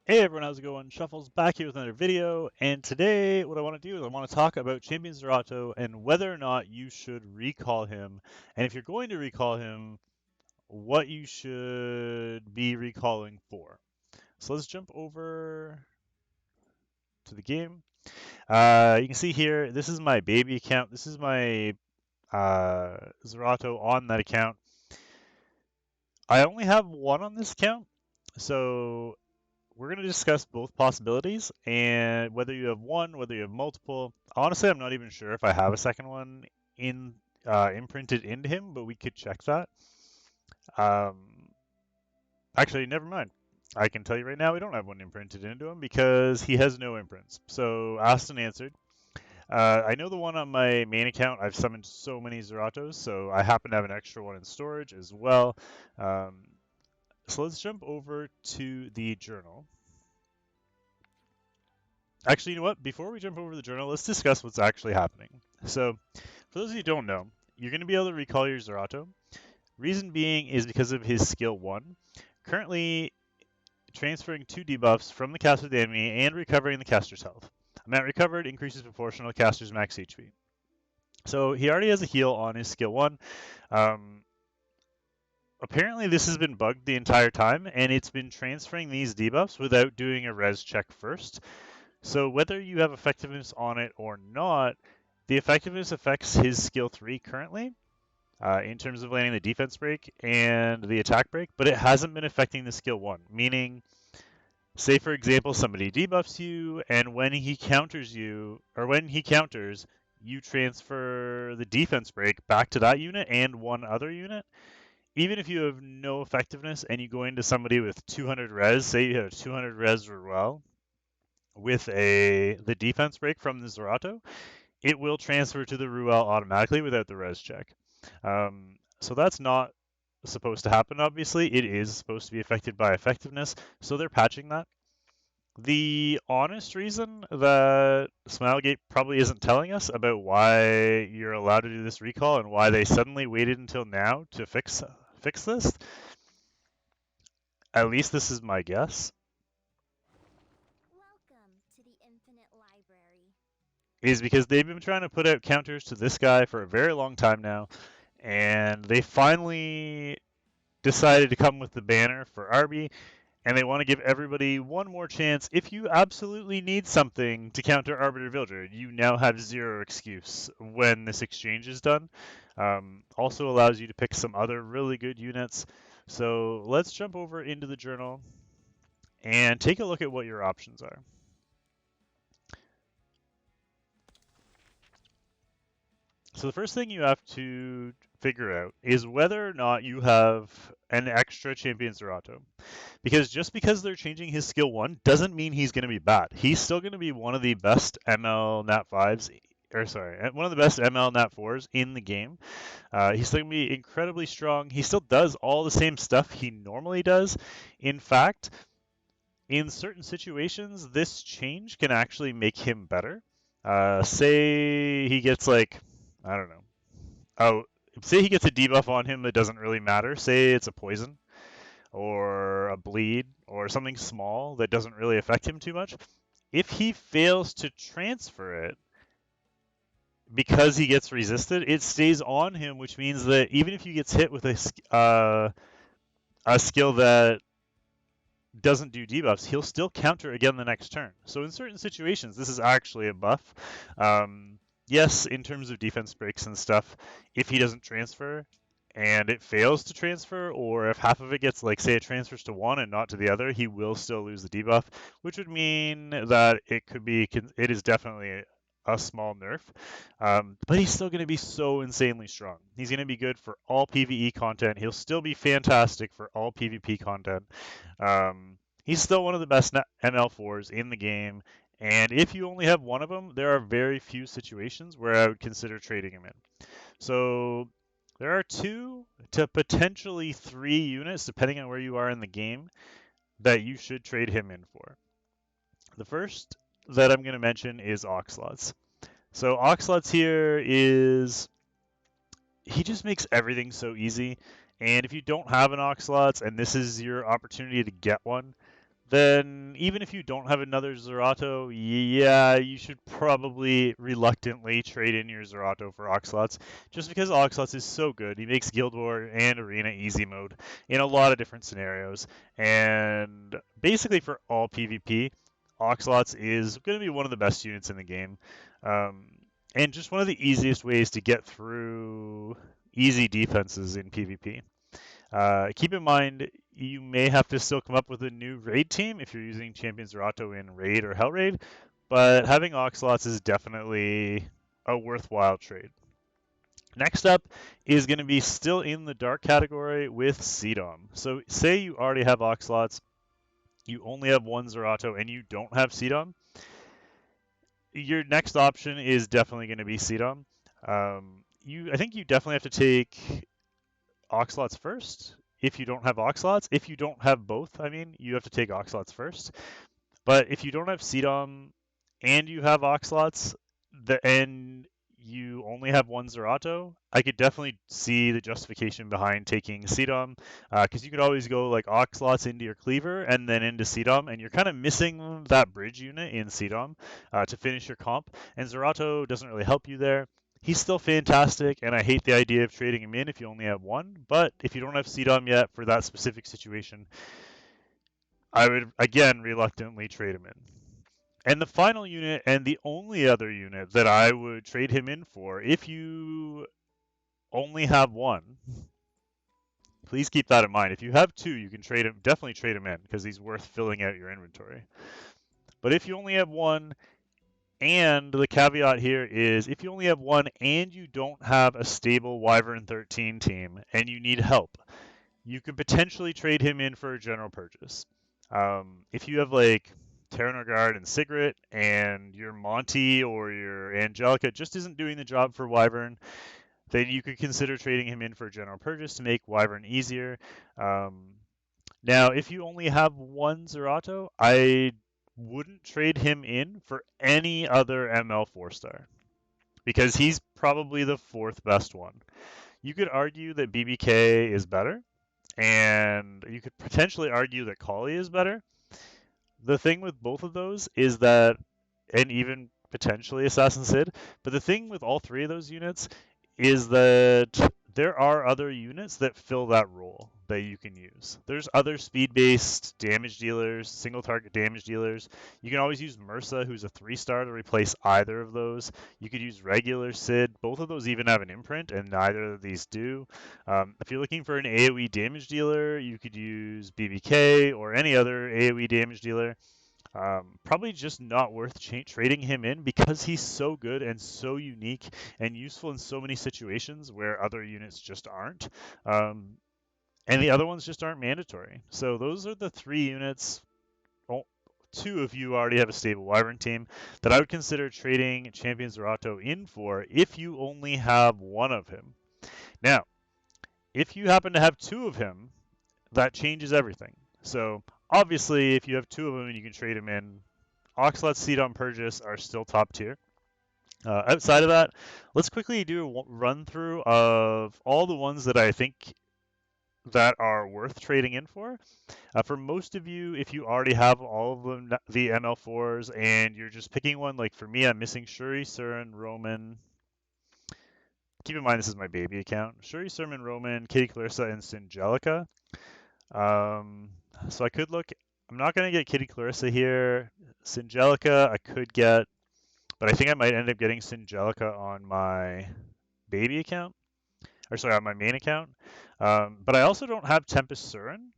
Hey everyone, how's it going? Shuffle's back here with another video, and today what I want to do is I want to talk about Champion Zerato and whether or not you should recall him, and if you're going to recall him, what you should be recalling for. So let's jump over to the game. You can see here, this is my baby account. This is my Zerato on that account. I only have one on this account, so we're going to discuss both possibilities and whether you have one, whether you have multiple. Honestly, I'm not even sure if I have a second one in imprinted into him, but we could check that. Um, Actually, never mind. I can tell you right now, we don't have one imprinted into him because he has no imprints. So asked and answered. I know the one on my main account. I've summoned so many Zeratos, so I happen to have an extra one in storage as well. Um, so let's jump over to the journal. Actually, you know what? Before we jump over to the journal, let's discuss what's actually happening. So, for those of you who don't know, you're going to be able to recall your Zerato. Reason being is because of his skill 1. Currently, transferring 2 debuffs from the caster to the enemy and recovering the caster's health. Amount recovered increases proportional to caster's max HP. So, he already has a heal on his skill 1. Um, Apparently, this has been bugged the entire time, and it's been transferring these debuffs without doing a res check first. So whether you have effectiveness on it or not, the effectiveness affects his skill 3 currently in terms of landing the defense break and the attack break, but it hasn't been affecting the skill 1, meaning, say for example, somebody debuffs you, and when he counters you, or when he counters, you transfer the defense break back to that unit and one other unit. Even if you have no effectiveness and you go into somebody with 200 res, say you have 200 res Ruel, with the defense break from the Zerato, it will transfer to the Ruel automatically without the res check. So that's not supposed to happen, obviously. It is supposed to be affected by effectiveness, so they're patching that. The honest reason that Smilegate probably isn't telling us about why you're allowed to do this recall and why they suddenly waited until now to fix this, at least this is my guess, Welcome to the Infinite Library. is because they've been trying to put out counters to this guy for a very long time now, and they finally decided to come with the banner for Arby, and they want to give everybody one more chance. If you absolutely need something to counter Arbiter Villager, you now have zero excuse when this exchange is done. Also allows you to pick some other really good units. So let's jump over into the journal and take a look at what your options are. So the first thing you have to figure out is whether or not you have an extra champion Zerato. Because just because they're changing his skill 1 doesn't mean he's going to be bad. He's still going to be one of the best ML Nat 5s, or sorry, one of the best ML Nat 4s in the game. He's still going to be incredibly strong. He still does all the same stuff he normally does. In fact, in certain situations, this change can actually make him better. Say he gets like, I don't know. Oh, say he gets a debuff on him that doesn't really matter. Say it's a poison or a bleed or something small that doesn't really affect him too much. If he fails to transfer it because he gets resisted, it stays on him, which means that even if he gets hit with a skill that doesn't do debuffs, he'll still counter again the next turn. So in certain situations, this is actually a buff. Yes, in terms of defense breaks and stuff, if he doesn't transfer and it fails to transfer, or if half of it gets, like, say it transfers to one and not to the other, he will still lose the debuff, which would mean that it is definitely a small nerf. But he's still going to be so insanely strong. He's going to be good for all PvE content. He'll still be fantastic for all PvP content. He's still one of the best ML4s in the game, and if you only have one of them, there are very few situations where I would consider trading him in. So there are 2 to potentially 3 units, depending on where you are in the game, that you should trade him in for. The first that I'm going to mention is Oxlots. So Oxlots here is, he just makes everything so easy. And if you don't have an Oxlots and this is your opportunity to get one, then even if you don't have another Zerato, yeah, you should probably reluctantly trade in your Zerato for Oxlots, just because Oxlots is so good. He makes Guild War and Arena easy mode in a lot of different scenarios, and basically for all PvP, Oxlots is going to be one of the best units in the game, um, and just one of the easiest ways to get through easy defenses in PvP. Keep in mind, you may have to still come up with a new raid team if you're using Champion Zerato in raid or Hell Raid, but having Oxlots is definitely a worthwhile trade. Next up is going to be still in the dark category with CDOM. So say you already have Oxlots, you only have one Zerato, and you don't have CDOM. Your next option is definitely going to be CDOM. I think you definitely have to take Oxlots first. If you don't have Oxlots, if you don't have both, I mean, you have to take Oxlots first. But if you don't have CDOM and you have Oxlots, and you only have one Zerato, I could definitely see the justification behind taking CDOM, because you could always go like Oxlots into your Cleaver and then into CDOM, and you're kind of missing that bridge unit in CDOM to finish your comp, and Zerato doesn't really help you there. He's still fantastic, and I hate the idea of trading him in if you only have one, but if you don't have CDOM yet for that specific situation, I would again reluctantly trade him in. And the final unit, and the only other unit that I would trade him in for, if you only have one, please keep that in mind. If you have two, you can trade him, definitely trade him in because he's worth filling out your inventory. But if you only have one, and the caveat here is if you only have one and you don't have a stable Wyvern 13 team and you need help, you could potentially trade him in for a general purchase. If you have like Terranor and Sigrid, and your Monty or your Angelica just isn't doing the job for Wyvern, then you could consider trading him in for a general purchase to make Wyvern easier. Um, Now, if you only have one Zerato, I wouldn't trade him in for any other ML 4-star because he's probably the fourth best one. You could argue that BBK is better, and you could potentially argue that Kali is better. The thing with both of those is that, and even potentially Assassin's Sid, but the thing with all three of those units is that there are other units that fill that role that you can use. There's other speed-based damage dealers, single target damage dealers. You can always use Mursa, who's a 3-star, to replace either of those. You could use regular Sid. Both of those even have an imprint, and neither of these do. If you're looking for an AoE damage dealer, you could use BBK or any other AoE damage dealer. Probably just not worth trading him in because he's so good and so unique and useful in so many situations where other units just aren't. Um, and the other ones just aren't mandatory. So those are the three units. Oh, two of you already have a stable Wyvern team that I would consider trading Champion Zerato in for if you only have one of him. Now, if you happen to have two of him, that changes everything. So obviously, if you have two of them and you can trade him in, Oxlot, Cedo, and Purgus are still top tier. Outside of that, let's quickly do a run through of all the ones that I think that are worth trading in for. For most of you, if you already have all of them, the ML4s, and you're just picking one, like for me, I'm missing Shuri, Surin, Roman. Keep in mind this is my baby account. Shuri, Surin, Roman, Katie Clarissa, and Singelica. Um, so I could look. I'm not going to get Kitty Clarissa here. Singelica, I could get, but I think I might end up getting Singelica on my baby account, or sorry, on my main account. But I also don't have Tempest Surin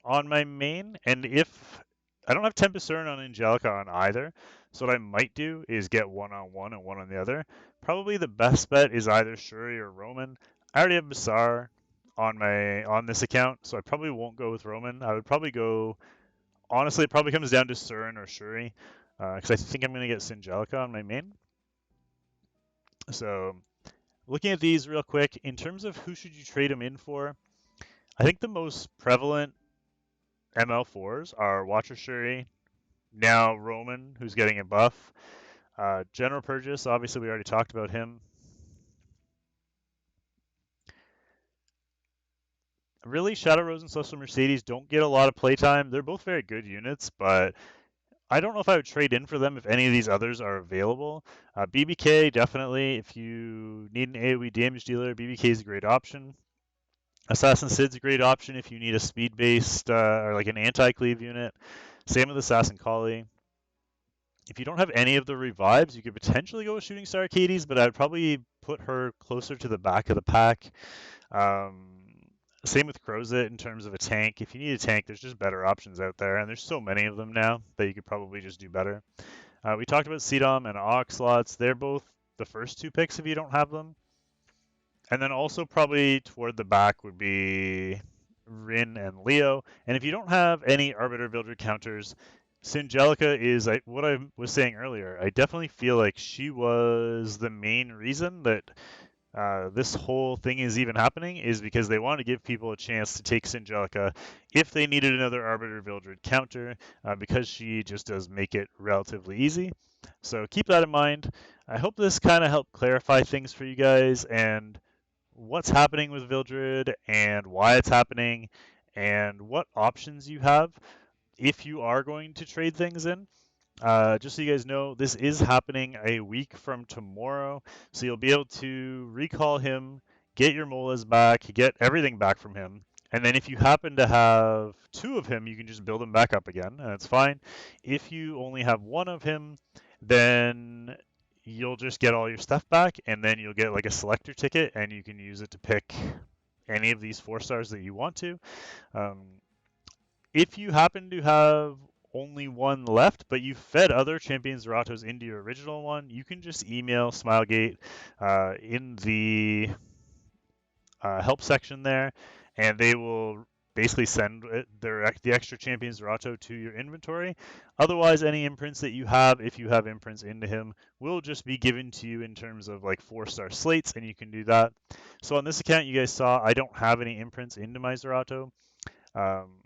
on my main, and if I don't have Tempest Surin on Angelica on either, so what I might do is get one on one and one on the other. Probably the best bet is either Shuri or Roman. I already have Basar on this account, so I probably won't go with Roman. I would probably go. Honestly, it probably comes down to Surin or Shuri, because I think I'm going to get Singelica on my main. So looking at these real quick, in terms of who should you trade them in for, I think the most prevalent ML4s are Watcher Shuri, now Roman, who's getting a buff, General Purgus, obviously we already talked about him. Really, Shadow Rose and Celestial Mercedes don't get a lot of playtime. They're both very good units, but I don't know if I would trade in for them if any of these others are available. BBK, definitely. If you need an AoE damage dealer, BBK is a great option. Assassin Sid's a great option if you need a speed-based or like an anti-cleave unit. Same with Assassin Collie. If you don't have any of the revives, you could potentially go with Shooting Star Arcades, but I'd probably put her closer to the back of the pack. Um, Same with Crozet in terms of a tank. If you need a tank, there's just better options out there, and there's so many of them now that you could probably just do better. We talked about CDOM and Oxlots. They're both the first two picks if you don't have them. And then also probably toward the back would be Rin and Leo. And if you don't have any Arbiter Builder counters, Singelica is what I was saying earlier. I definitely feel like she was the main reason that this whole thing is even happening is because they want to give people a chance to take Singelica if they needed another Arbiter Vildred counter, because she just does make it relatively easy. So keep that in mind. I hope this kind of helped clarify things for you guys and what's happening with Vildred and why it's happening and what options you have if you are going to trade things in. Just so you guys know, this is happening a week from tomorrow, so you'll be able to recall him, get your Molas back, get everything back from him, and then if you happen to have two of him, you can just build him back up again, and it's fine. If you only have one of him, then you'll just get all your stuff back, and then you'll get like a selector ticket, and you can use it to pick any of these 4 stars that you want to. Um, if you happen to have only one left, but you fed other champion Zeratos into your original one, you can just email Smilegate in the help section there, and they will basically send the extra champion Zerato to your inventory. Otherwise, any imprints that you have, if you have imprints into him, will just be given to you in terms of like 4-star slates, and you can do that. So on this account, you guys saw I don't have any imprints into my Zerato. Um,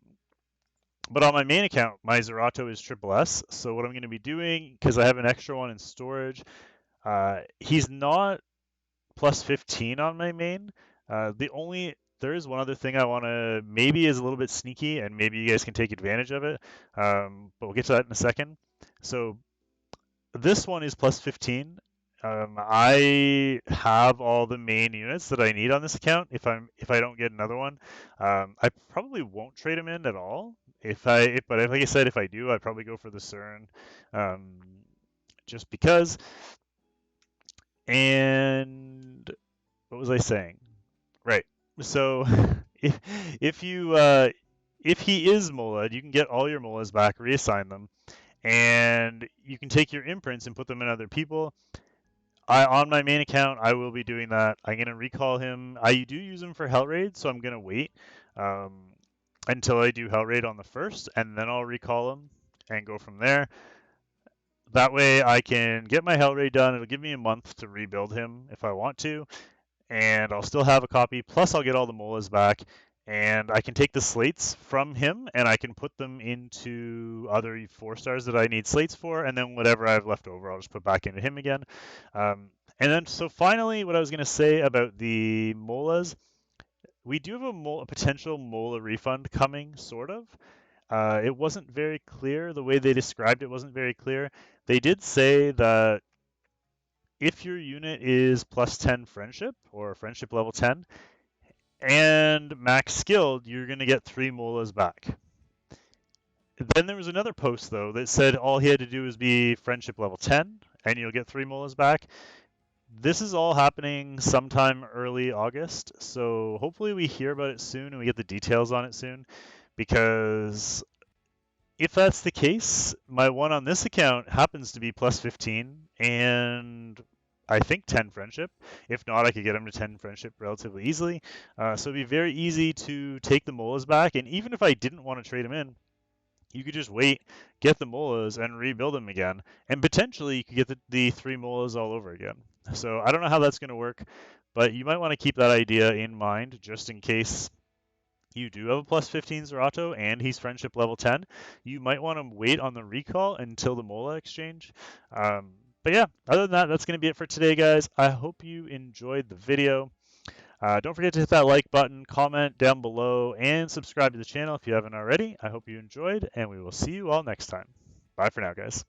but on my main account, my Zerato is triple S. So what I'm going to be doing, because I have an extra one in storage, he's not plus 15 on my main. There is one other thing I want to maybe is a little bit sneaky, and maybe you guys can take advantage of it. But we'll get to that in a second. So this one is plus 15. I have all the main units that I need on this account. If I don't get another one, I probably won't trade them in at all. But like I said, if I do, I probably go for the CERN, um, just because. And what was I saying? Right. So if if you if he is Mola, you can get all your Molas back, reassign them, and you can take your imprints and put them in other people. On my main account, I will be doing that. I'm gonna recall him. I do use him for Hell Raid, so I'm gonna wait um, until I do Hell Raid on the first, and then I'll recall him and go from there. That way, I can get my Hell Raid done. It'll give me a month to rebuild him if I want to, and I'll still have a copy. Plus, I'll get all the Molas back, and I can take the slates from him, and I can put them into other 4 stars that I need slates for, and then whatever I have left over, I'll just put back into him again. And then, so finally, what I was going to say about the Molas, we do have a potential Mola refund coming, sort of. It wasn't very clear. The way they described it wasn't very clear. They did say that if your unit is plus 10 friendship or friendship level 10 and max skilled, you're going to get 3 Molas back. Then there was another post, though, that said all he had to do was be friendship level 10 and you'll get 3 Molas back. This is all happening sometime early August, so hopefully we hear about it soon and we get the details on it soon, because if that's the case, my one on this account happens to be plus 15 and I think 10 friendship. If not, I could get him to 10 friendship relatively easily. So it'd be very easy to take the Molas back. And even if I didn't want to trade him in, you could just wait, get the Molas, and rebuild them again. And potentially you could get the 3 Molas all over again. So I don't know how that's going to work, but you might want to keep that idea in mind just in case you do have a plus 15 Zerato and he's friendship level 10, you might want to wait on the recall until the Mola exchange. But yeah, other than that, that's going to be it for today, guys. I hope you enjoyed the video. Don't forget to hit that like button, comment down below, and subscribe to the channel if you haven't already. I hope you enjoyed, and we will see you all next time. Bye for now, guys.